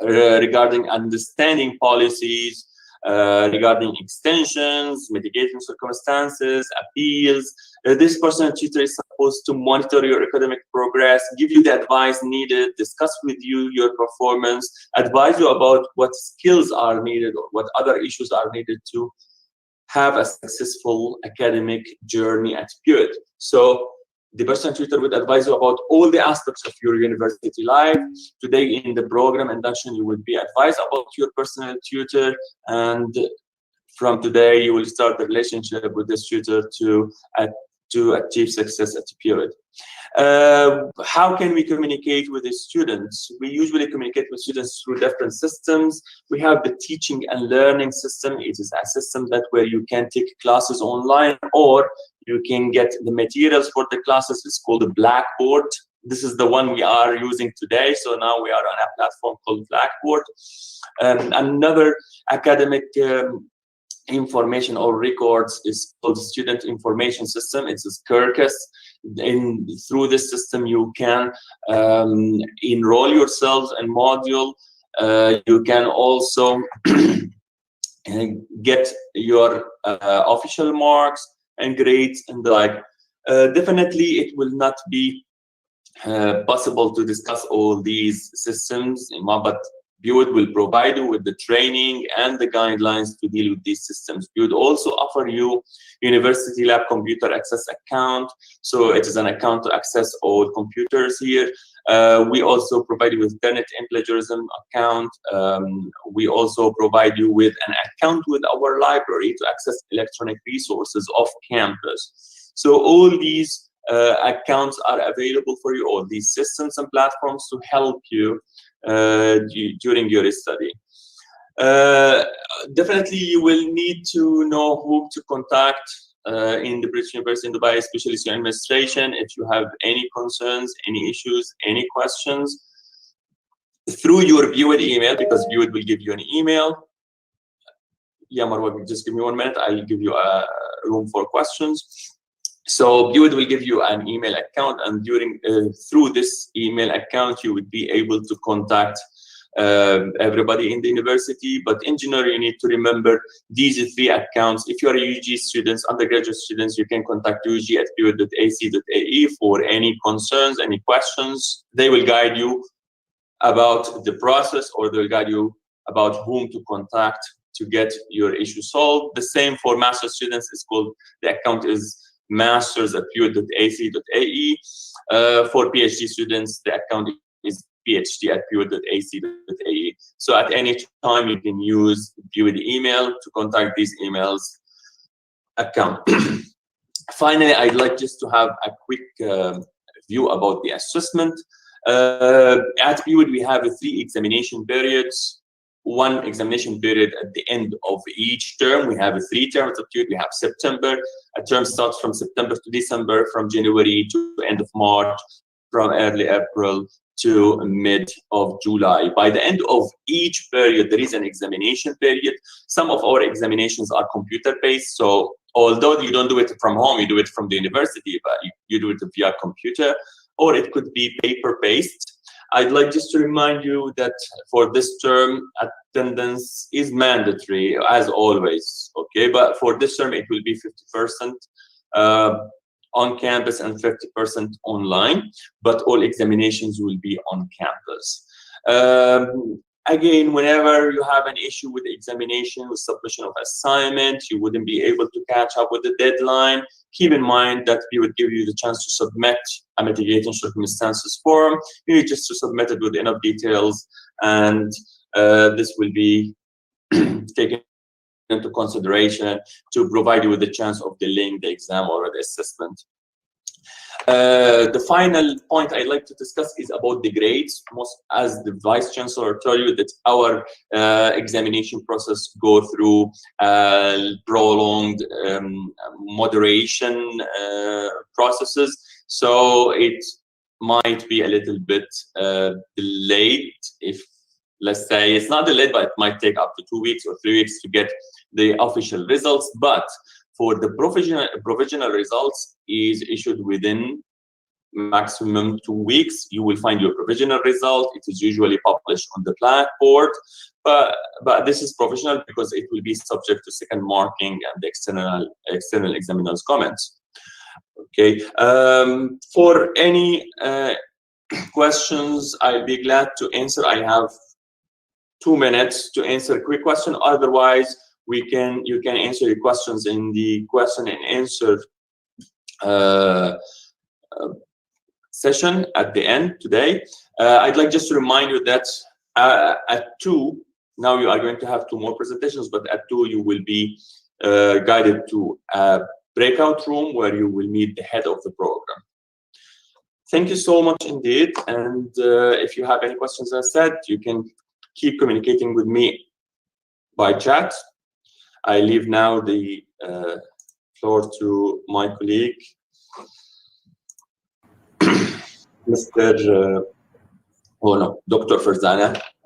S1: regarding understanding policies, regarding extensions, mitigating circumstances, appeals. This personal tutor is supposed to monitor your academic progress, give you the advice needed, discuss with you your performance, advise you about what skills are needed or what other issues are needed to have a successful academic journey at BUID. So the personal tutor would advise you about all the aspects of your university life. Today in the program Induction, you will be advised about your personal tutor, and from today you will start the relationship with this tutor to achieve success at BUID. How can we communicate with the students? We usually communicate with students through different systems. We have the teaching and learning system. It is a system where you can take classes online or you can get the materials for the classes. It's called the Blackboard. This is the one we are using today. So now we are on a platform called Blackboard. Another academic information or records is called Student Information System. It's a Kirkus. Through this system, you can enroll yourselves in module. You can also get your official marks and grades and the like. Definitely, it will not be possible to discuss all these systems, but BUID will provide you with the training and the guidelines to deal with these systems. BUID also offer you University Lab Computer Access account. So it is an account to access all computers here. We also provide you with Internet and Plagiarism account. We also provide you with an account with our library to access electronic resources off campus. So all these accounts are available for you, all these systems and platforms to help you during your study. Definitely, you will need to know who to contact in the British University in Dubai, especially your administration, if you have any concerns, any issues, any questions, through your BUID email, because BUID will give you an email. Yeah, Marwa, just give me 1 minute. I'll give you a room for questions. So BUID will give you an email account, and through this email account, you would be able to contact everybody in the university. But in general, you need to remember these 3 accounts. If you are a UG students, undergraduate students, you can contact UG@buid.ac.ae for any concerns, any questions. They will guide you about the process, or they'll guide you about whom to contact to get your issue solved. The same for master students. It's called, the account is masters@buid.ac.ae. For PhD students, the account is phd@buid.ac.ae. So at any time, you can use BUID email to contact these emails account. Finally, I'd like just to have a quick view about the assessment. At BUID, we have 3 examination periods. 1 examination period at the end of each term. We have 3 terms of BUID. We have September. A term starts from September to December, from January to end of March, from early April to mid of July. By the end of each period, there is an examination period. Some of our examinations are computer-based, so although you don't do it from home, you do it from the university, but you do it via computer, or it could be paper-based. I'd like just to remind you that for this term, attendance is mandatory, as always, okay? But for this term, it will be 50% on campus and 50% online, but all examinations will be on campus. Again, whenever you have an issue with the examination, with submission of assignment, you wouldn't be able to catch up with the deadline, keep in mind that we would give you the chance to submit a mitigating circumstances form. You need just to submit it with enough details, and this will be taken into consideration to provide you with the chance of delaying the exam or the assessment. The final point I'd like to discuss is about the grades. As the Vice Chancellor told you, that our examination process go through prolonged moderation processes, so it might be a little bit delayed. If, let's say, it's not delayed, but it might take up to 2 weeks or 3 weeks to get the official results. But for the provisional results is issued within maximum 2 weeks. You will find your provisional result. It is usually published on the Blackboard, but this is provisional because it will be subject to second marking and the external examiner's comments. Okay. For any questions, I'll be glad to answer. I have 2 minutes to answer a quick question. Otherwise, you can answer your questions in the question and answer session at the end today. I'd like just to remind you that at 2, now you are going to have 2 more presentations, but at 2 you will be guided to a breakout room where you will meet the head of the program. Thank you so much indeed. And if you have any questions, as I said, you can keep communicating with me by chat. I leave now the floor to my colleague, Dr. Farzana.